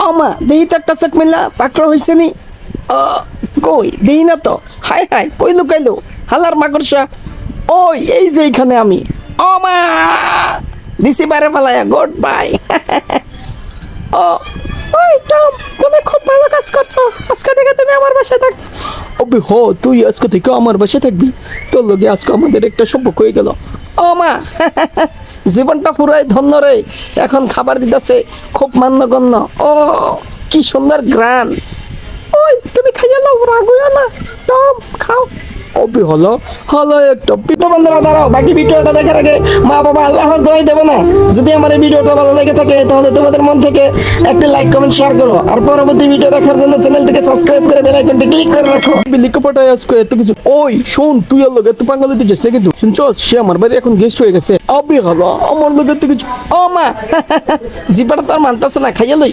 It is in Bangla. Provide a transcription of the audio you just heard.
আমা দেহি তো একটা চোখ মিলা পাকড় হয়েছে নি কই দেহি না তো হাই হাই কই লুকাইলো হালার মাকড়সা ওই এই যে এইখানে আমি আমা দিছি বাইরে ফেলাইয়া গুড বাই ও ওই টম তুমি খুব ভালো কাজ করছো আজকে থেকে তুমি আমার বাসায় থাক অবে হো তুই আজকে থেকে আমার বাসায় থাকবি তোর লগে আজকে আমাদের একটা সম্পর্ক হয়ে গেল ও মা জীবনটা পুরাই ধন্য রে এখন খাবার দিতেছে খুব মান্যগণ্য ও কি সুন্দর গ্রান ওই তুমি খাইয়া নাও রাগ হইও না টম খাও অবি হলো হলো একটা পিটো বন্ধুরা দাঁড়াও বাকি ভিডিওটা দেখার আগে মা বাবা আল্লাহর দোয়াই দেবো না যদি আমার এই ভিডিওটা ভালো লেগে থাকে তাহলে তোমাদের মন থেকে একটা লাইক কমেন্ট শেয়ার করো আর পরবর্তী ভিডিও দেখার জন্য চ্যানেলটিকে সাবস্ক্রাইব করে বেল আইকনটি ক্লিক করে রাখো লিকোপাটায় আজকে এত কিছু ওই শোন তুই আর লগে তুই পাঙ্গা দিতে যাস না কিন্তু শুনছস সে আমার বাড়ি এখন গেস্ট হয়ে গেছে অবি হলো আমার লগে তুই কিছু ও মা জিপাটা তো আর মানতাছে না খাইয়া লই